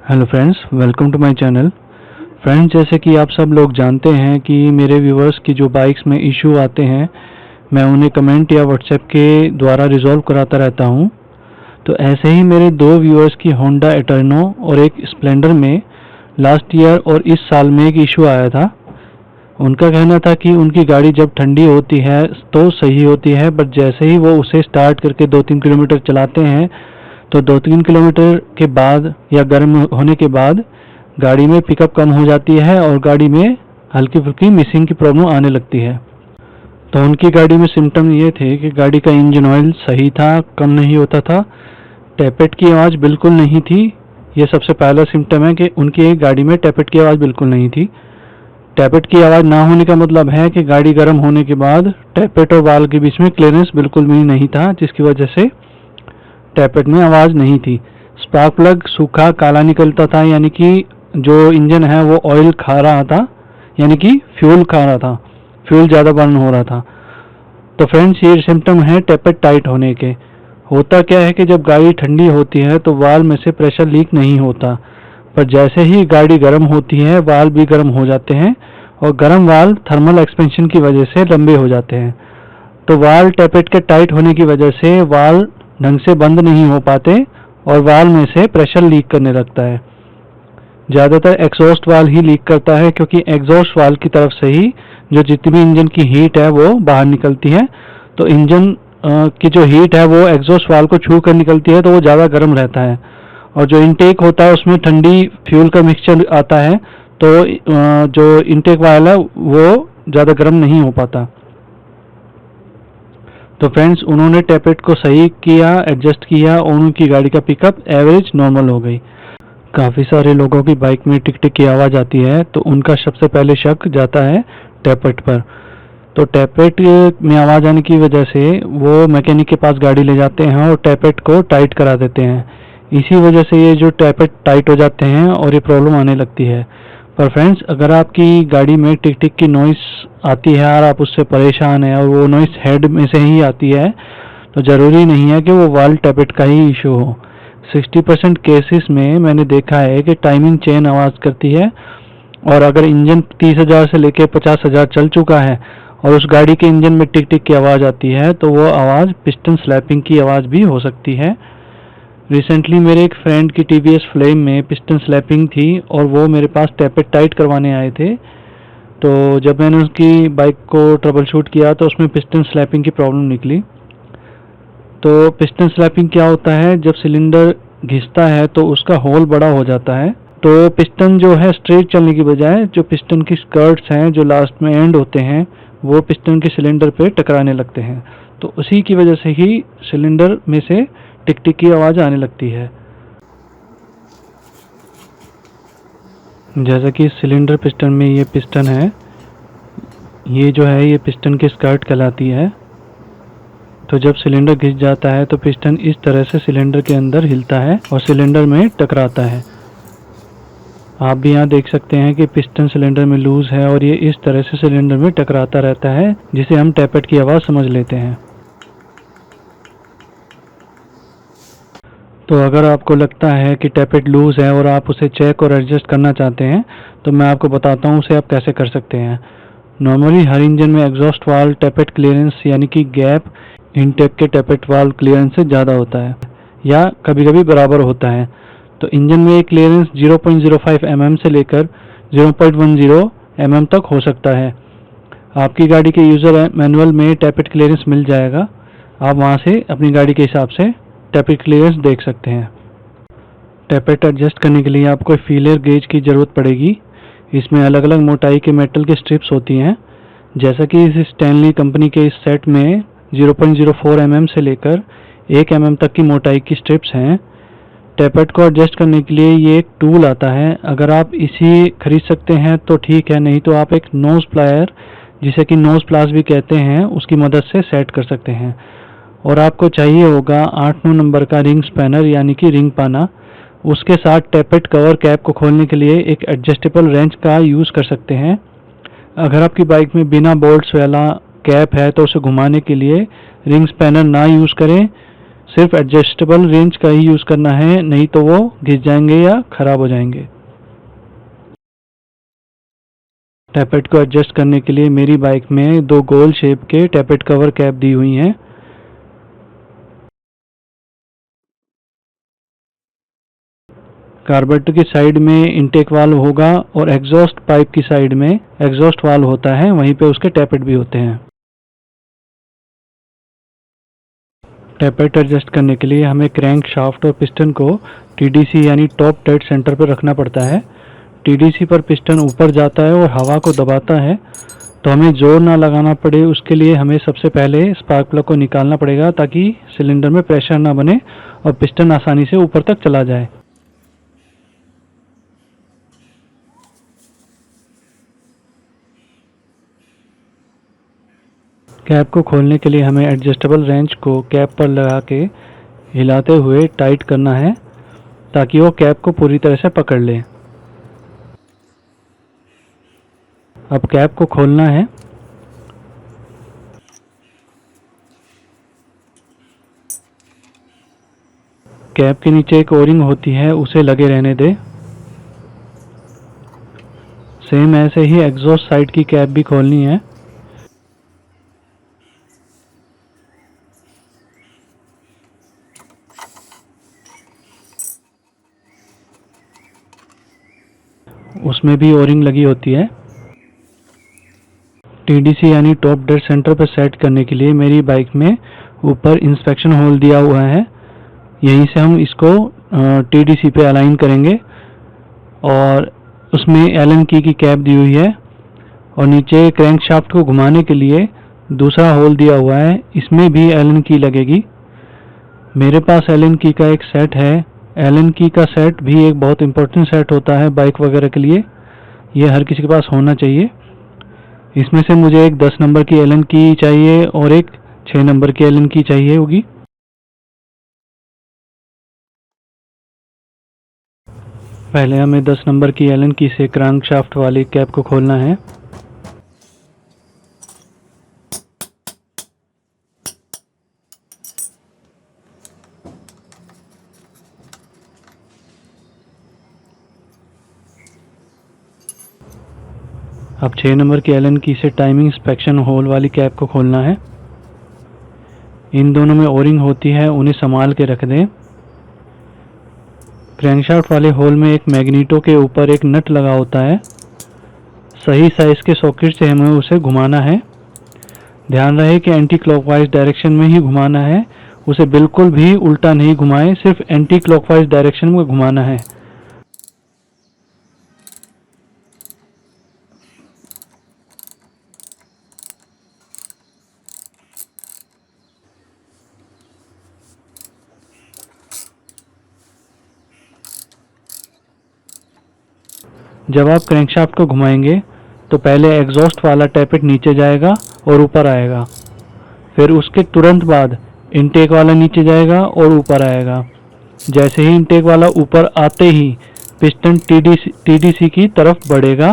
Hello friends, welcome to my channel. Friends, जैसे कि आप सब लोग जानते हैं कि मेरे व्यूवर्स की जो बाइक्स में इशू आते हैं, मैं उन्हें कमेंट या व्हाट्सएप के द्वारा रिजॉल्व कराता रहता हूं। तो ऐसे ही मेरे दो व्यूवर्स की होंडा एटर्नो और एक स्प्लेंडर में लास्ट ईयर और इस साल में एक इशू आया था। उनका कहना था कि उनकी गाड़ी जब ठंडी होती है तो सही होती है, बट जैसे ही वो उसे स्टार्ट करके 2-3 किलोमीटर चलाते हैं तो 2-3 किलोमीटर के बाद या गर्म होने के बाद गाड़ी में पिकअप कम हो जाती है और गाड़ी में हल्की फुल्की मिसिंग की प्रॉब्लम आने लगती है। तो उनकी गाड़ी में सिम्टम ये थे कि गाड़ी का इंजन ऑयल सही था, कम नहीं होता था, टैपेट की आवाज़ बिल्कुल नहीं थी। ये सबसे पहला सिम्टम है कि उनकी गाड़ी में टैपेट की आवाज़ बिल्कुल नहीं थी। टैपेट की आवाज़ ना होने का मतलब है कि गाड़ी गर्म होने के बाद टैपेट और वाल्व के बीच में क्लियरेंस बिल्कुल भी नहीं था, जिसकी वजह से टैपेट में आवाज़ नहीं थी। स्पार्क प्लग सूखा काला निकलता था, यानी कि जो इंजन है वो ऑयल खा रहा था, यानी कि फ्यूल खा रहा था, फ्यूल ज़्यादा बर्न हो रहा था। तो फ्रेंड्स, ये सिम्टम है टैपेट टाइट होने के। होता क्या है कि जब गाड़ी ठंडी होती है तो वाल्व में से प्रेशर लीक नहीं होता, पर जैसे ही गाड़ी गर्म होती है वाल्व भी गर्म हो जाते हैं और गर्म वाल्व थर्मल एक्सपेंशन की वजह से लंबे हो जाते हैं। तो वाल्व टैपेट के टाइट होने की वजह से वाल्व ढंग से बंद नहीं हो पाते और वाल्व में से प्रेशर लीक करने लगता है। ज़्यादातर एग्जॉस्ट वाल्व ही लीक करता है, क्योंकि एग्जॉस्ट वाल्व की तरफ से ही जो जितनी भी इंजन की हीट है वो बाहर निकलती है। तो इंजन की जो हीट है वो एग्जॉस्ट वाल्व को छू कर निकलती है, तो वो ज़्यादा गर्म रहता है और जो इनटेक होता है उसमें ठंडी फ्यूल का मिक्सचर आता है, तो जो इनटेक वाल्व है वो ज़्यादा गर्म नहीं हो पाता। तो फ्रेंड्स, उन्होंने टैपेट को सही किया, एडजस्ट किया और उनकी गाड़ी का पिकअप एवरेज नॉर्मल हो गई। काफ़ी सारे लोगों की बाइक में टिक टिक की आवाज़ आती है, तो उनका सबसे पहले शक जाता है टैपेट पर। तो टैपेट में आवाज़ आने की वजह से वो मैकेनिक के पास गाड़ी ले जाते हैं और टैपेट को टाइट करा देते हैं। इसी वजह से ये जो टैपेट टाइट हो जाते हैं और ये प्रॉब्लम आने लगती है। पर फ्रेंड्स, अगर आपकी गाड़ी में टिक टिक की नॉइस आती है और आप उससे परेशान हैं और वो नॉइस हेड में से ही आती है, तो ज़रूरी नहीं है कि वो वाल्व टैपेट का ही इशू हो। 60% केसेस में मैंने देखा है कि टाइमिंग चेन आवाज़ करती है, और अगर इंजन 30,000 से लेकर 50,000 चल चुका है और उस गाड़ी के इंजन में टिक टिक की आवाज़ आती है, तो वो आवाज़ पिस्टन स्लैपिंग की आवाज़ भी हो सकती है। रिसेंटली मेरे एक फ्रेंड की टीवीएस फ्लेम में पिस्टन स्लैपिंग थी और वो मेरे पास टैपेट टाइट करवाने आए थे। तो जब मैंने उसकी बाइक को ट्रबल शूट किया तो उसमें पिस्टन स्लैपिंग की प्रॉब्लम निकली। तो पिस्टन स्लैपिंग क्या होता है, जब सिलेंडर घिसता है तो उसका होल बड़ा हो जाता है, तो पिस्टन जो है स्ट्रेट चलने की बजाय जो पिस्टन की स्कर्ट्स हैं जो लास्ट में एंड होते हैं वो पिस्टन के सिलेंडर पे टकराने लगते हैं। तो उसी की वजह से ही सिलेंडर में से टिक टिक की आवाज़ आने लगती है। जैसा कि सिलेंडर पिस्टन में ये पिस्टन है, ये जो है ये पिस्टन की स्कर्ट कहलाती है। तो जब सिलेंडर घिस जाता है तो पिस्टन इस तरह से सिलेंडर के अंदर हिलता है और सिलेंडर में टकराता है। आप भी यहाँ देख सकते हैं कि पिस्टन सिलेंडर में लूज है और ये इस तरह से सिलेंडर में टकराता रहता है, जिसे हम टैपेट की आवाज़ समझ लेते हैं। तो अगर आपको लगता है कि टैपेट लूज है और आप उसे चेक और एडजस्ट करना चाहते हैं, तो मैं आपको बताता हूँ उसे आप कैसे कर सकते हैं। नॉर्मली हर इंजन में एग्जॉस्ट वाल्व टैपेट क्लियरेंस यानी कि गैप इनटेक के टैपेट वाल्व क्लियरेंस से ज़्यादा होता है या कभी कभी बराबर होता है। तो इंजन में एक क्लियरेंस 0.05 mm से लेकर 0.10 mm तक हो सकता है। आपकी गाड़ी के यूज़र मैनुअल में टैपेट क्लियरेंस मिल जाएगा, आप वहाँ से अपनी गाड़ी के हिसाब से टैपेट क्लियरेंस देख सकते हैं। टैपेट एडजस्ट करने के लिए आपको फीलर गेज की ज़रूरत पड़ेगी। इसमें अलग अलग मोटाई के मेटल के स्ट्रिप्स होती हैं। जैसा कि इस स्टैनली कंपनी के इस सेट में 0.04 mm से लेकर 1 mm तक की मोटाई की स्ट्रिप्स हैं। टैपेट को एडजस्ट करने के लिए ये एक टूल आता है, अगर आप इसी खरीद सकते हैं तो ठीक है, नहीं तो आप एक नोज़ प्लायर, जिसे कि नोज़ प्लास भी कहते हैं, उसकी मदद से सेट कर सकते हैं। और आपको चाहिए होगा 8-9 नंबर का रिंग स्पैनर यानी कि रिंग पाना। उसके साथ टैपेट कवर कैप को खोलने के लिए एक एडजस्टेबल रेंच का यूज़ कर सकते हैं। अगर आपकी बाइक में बिना बोल्ट्स वाला कैप है तो उसे घुमाने के लिए रिंग स्पैनर ना यूज़ करें, सिर्फ एडजस्टेबल रेंज का ही यूज़ करना है, नहीं तो वो घिस जाएंगे या ख़राब हो जाएंगे। टैपेट को एडजस्ट करने के लिए मेरी बाइक में 2 गोल शेप के टैपेट कवर कैप दी हुई हैं। कार्बोरेटर की साइड में इंटेक वाल्व होगा और एग्जॉस्ट पाइप की साइड में एग्जॉस्ट वाल्व होता है, वहीं पे उसके टैपेट भी होते हैं। टैपेट एडजस्ट करने के लिए हमें क्रैंक शाफ्ट और पिस्टन को टीडीसी यानी टॉप डेड सेंटर पर रखना पड़ता है। टीडीसी पर पिस्टन ऊपर जाता है और हवा को दबाता है, तो हमें जोर ना लगाना पड़े उसके लिए हमें सबसे पहले स्पार्क प्लग को निकालना पड़ेगा ताकि सिलेंडर में प्रेशर ना बने और पिस्टन आसानी से ऊपर तक चला जाए। कैप को खोलने के लिए हमें एडजस्टेबल रेंच को कैप पर लगा के हिलाते हुए टाइट करना है ताकि वो कैप को पूरी तरह से पकड़ ले। अब कैप को खोलना है। कैप के नीचे एक ओरिंग होती है, उसे लगे रहने दे। सेम ऐसे ही एग्जॉस्ट साइड की कैप भी खोलनी है। उसमें भी ओरिंग लगी होती है। टीडीसी यानी टॉप डेड सेंटर पर सेट करने के लिए मेरी बाइक में ऊपर इंस्पेक्शन होल दिया हुआ है, यहीं से हम इसको टीडीसी पे अलाइन करेंगे। और उसमें एलन की कैप दी हुई है और नीचे क्रैंक शाफ्ट को घुमाने के लिए दूसरा होल दिया हुआ है, इसमें भी एलन की लगेगी। मेरे पास एलन की का एक सेट है। एलन की का सेट भी एक बहुत इंपॉर्टेंट सेट होता है बाइक वगैरह के लिए, ये हर किसी के पास होना चाहिए। इसमें से मुझे एक 10 नंबर की एलन की चाहिए और एक 6 नंबर की एलन की चाहिए होगी। पहले हमें 10 नंबर की एलन की से क्रैंक शाफ्ट वाली कैप को खोलना है। अब 6 नंबर की एलन की से टाइमिंग इंस्पेक्शन होल वाली कैप को खोलना है। इन दोनों में ओरिंग होती है, उन्हें संभाल के रख दें। क्रैंकशाफ्ट वाले होल में एक मैग्नीटो के ऊपर एक नट लगा होता है, सही साइज के सॉकेट से हमें उसे घुमाना है। ध्यान रहे कि एंटी क्लॉकवाइज डायरेक्शन में ही घुमाना है, उसे बिल्कुल भी उल्टा नहीं घुमाएं, सिर्फ एंटी क्लॉकवाइज डायरेक्शन में घुमाना है। जब आप क्रैंकशाफ्ट को घुमाएंगे तो पहले एग्जॉस्ट वाला टैपेट नीचे जाएगा और ऊपर आएगा, फिर उसके तुरंत बाद इनटेक वाला नीचे जाएगा और ऊपर आएगा। जैसे ही इनटेक वाला ऊपर आते ही पिस्टन टीडीसी की तरफ बढ़ेगा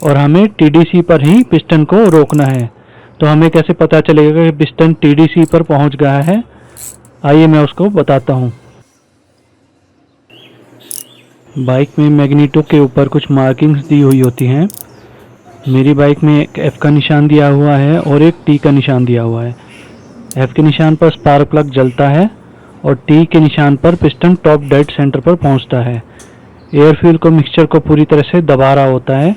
और हमें टीडीसी पर ही पिस्टन को रोकना है। तो हमें कैसे पता चलेगा कि पिस्टन टीडीसी पर पहुंच गया है? आइए मैं उसको बताता हूं। बाइक में मैग्नीटो के ऊपर कुछ मार्किंग्स दी हुई होती हैं। मेरी बाइक में एक एफ का निशान दिया हुआ है और एक टी का निशान दिया हुआ है। एफ के निशान पर स्पार्क प्लग जलता है और टी के निशान पर पिस्टन टॉप डेड सेंटर पर पहुंचता है। एयर फ्यूल को मिक्सचर को पूरी तरह से दबा रहा होता है।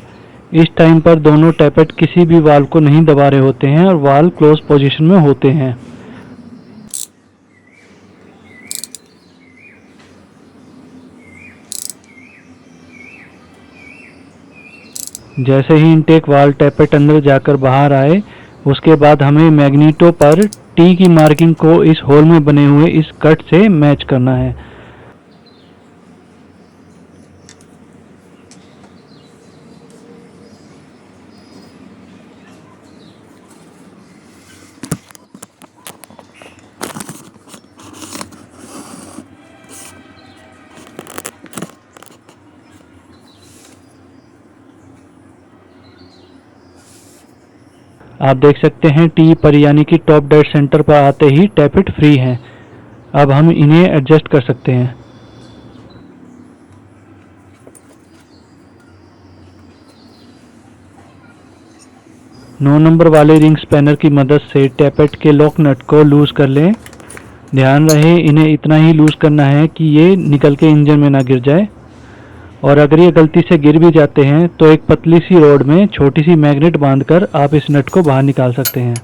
इस टाइम पर दोनों टैपेट किसी भी वाल्व को नहीं दबा रहे होते हैं और वाल्व क्लोज पोजीशन में होते हैं। जैसे ही इनटेक वाल्व टैपेट अंदर जाकर बाहर आए, उसके बाद हमें मैग्नीटो पर टी की मार्किंग को इस होल में बने हुए इस कट से मैच करना है। आप देख सकते हैं टी पर यानी कि टॉप डेड सेंटर पर आते ही टैपेट फ्री है। अब हम इन्हें एडजस्ट कर सकते हैं। नौ नंबर वाले रिंग स्पैनर की मदद से टैपेट के लॉक नट को लूज कर लें। ध्यान रहे इन्हें इतना ही लूज करना है कि ये निकल के इंजन में ना गिर जाए, और अगर ये गलती से गिर भी जाते हैं तो एक पतली सी रॉड में छोटी सी मैग्नेट बांधकर आप इस नट को बाहर निकाल सकते हैं।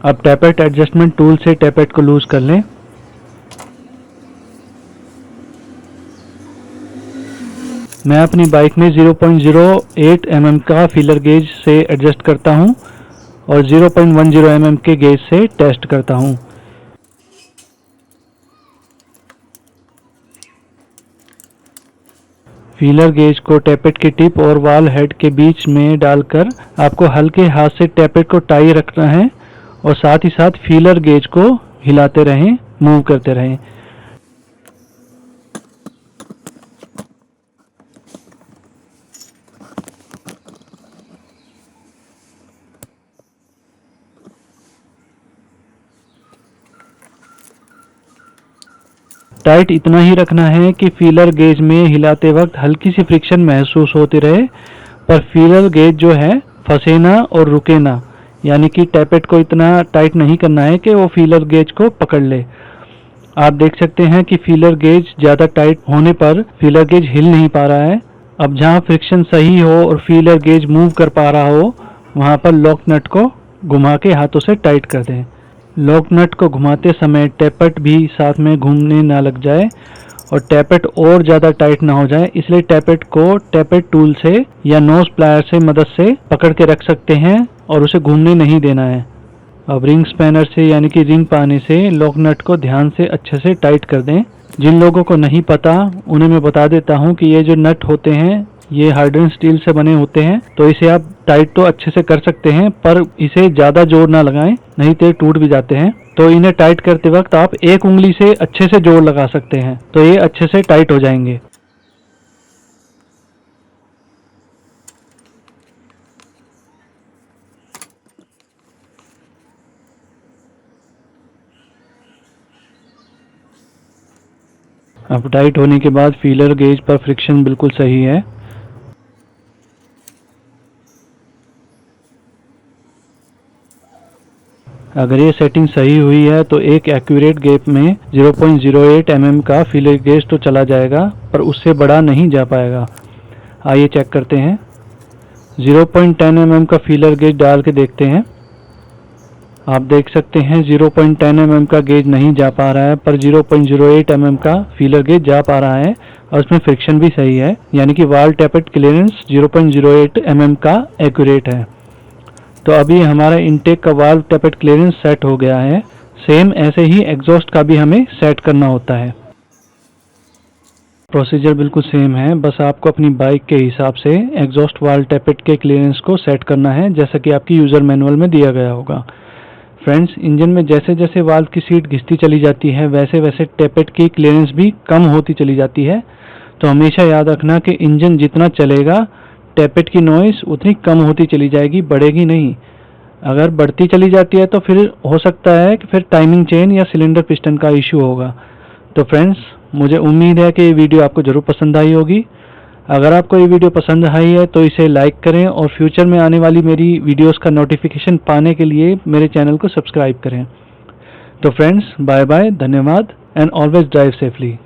अब टैपेट एडजस्टमेंट टूल से टैपेट को लूज कर लें। मैं अपनी बाइक में 0.08 mm का फीलर गेज से एडजस्ट करता हूं और 0.10 mm के गेज से टेस्ट करता हूं। फीलर गेज को टैपेट की टिप और वाल हेड के बीच में डालकर आपको हल्के हाथ से टैपेट को टाई रखना है और साथ ही साथ फीलर गेज को हिलाते रहें, मूव करते रहें। टाइट इतना ही रखना है कि फीलर गेज में हिलाते वक्त हल्की सी फ्रिक्शन महसूस होती रहे, पर फीलर गेज जो है फंसे ना और रुके ना, यानी कि टैपेट को इतना टाइट नहीं करना है कि वो फीलर गेज को पकड़ ले। आप देख सकते हैं कि फीलर गेज ज़्यादा टाइट होने पर फीलर गेज हिल नहीं पा रहा है। अब जहाँ फ्रिक्शन सही हो और फीलर गेज मूव कर पा रहा हो, वहाँ पर लॉक नट को घुमा के हाथों से टाइट कर दें। लॉक नट को घुमाते समय टैपेट भी साथ में घूमने ना लग जाए और टैपेट और ज़्यादा टाइट ना हो जाए, इसलिए टैपेट को टैपेट टूल से या नोज प्लायर से मदद से पकड़ के रख सकते हैं और उसे घूमने नहीं देना है। अब रिंग स्पैनर से यानी कि रिंग पाने से लॉक नट को ध्यान से अच्छे से टाइट कर दें। जिन लोगों को नहीं पता उन्हें मैं बता देता हूं कि ये जो नट होते हैं ये हार्डन स्टील से बने होते हैं, तो इसे आप टाइट तो अच्छे से कर सकते हैं पर इसे ज़्यादा जोर ना लगाएं, नहीं तो टूट भी जाते हैं। तो इन्हें टाइट करते वक्त आप एक उंगली से अच्छे से जोर लगा सकते हैं, तो ये अच्छे से टाइट हो जाएंगे। अब टाइट होने के बाद फीलर गेज पर फ्रिक्शन बिल्कुल सही है। अगर ये सेटिंग सही हुई है तो एक एक्यूरेट गैप में 0.08 mm का फीलर गेज तो चला जाएगा, पर उससे बड़ा नहीं जा पाएगा। आइए चेक करते हैं। 0.10 mm का फीलर गेज डाल के देखते हैं। आप देख सकते हैं 0.10 mm का गेज नहीं जा पा रहा है, पर 0.08 mm का फीलर गेज जा पा रहा है और उसमें फ्रिक्शन भी सही है, यानी कि वाल टैपेट क्लियरेंस 0.08 mm का एक्यूरेट है। तो अभी हमारा इनटेक का वाल्व टैपेट क्लियरेंस सेट हो गया है। सेम ऐसे ही एग्जॉस्ट का भी हमें सेट करना होता है। प्रोसीजर बिल्कुल सेम है, बस आपको अपनी बाइक के हिसाब से एग्जॉस्ट वाल्व टैपेट के क्लियरेंस को सेट करना है, जैसा कि आपकी यूज़र मैनुअल में दिया गया होगा। फ्रेंड्स, इंजन में जैसे जैसे वाल्व की सीट घिसती चली जाती है वैसे वैसे टैपेट की क्लियरेंस भी कम होती चली जाती है। तो हमेशा याद रखना कि इंजन जितना चलेगा टैपेट की नॉइस उतनी कम होती चली जाएगी, बढ़ेगी नहीं। अगर बढ़ती चली जाती है तो फिर हो सकता है कि फिर टाइमिंग चेन या सिलेंडर पिस्टन का इश्यू होगा। तो फ्रेंड्स, मुझे उम्मीद है कि ये वीडियो आपको ज़रूर पसंद आई होगी। अगर आपको ये वीडियो पसंद आई है तो इसे लाइक करें और फ्यूचर में आने वाली मेरी वीडियोस का नोटिफिकेशन पाने के लिए मेरे चैनल को सब्सक्राइब करें। तो फ्रेंड्स, बाय बाय, धन्यवाद एंड ऑलवेज ड्राइव सेफली।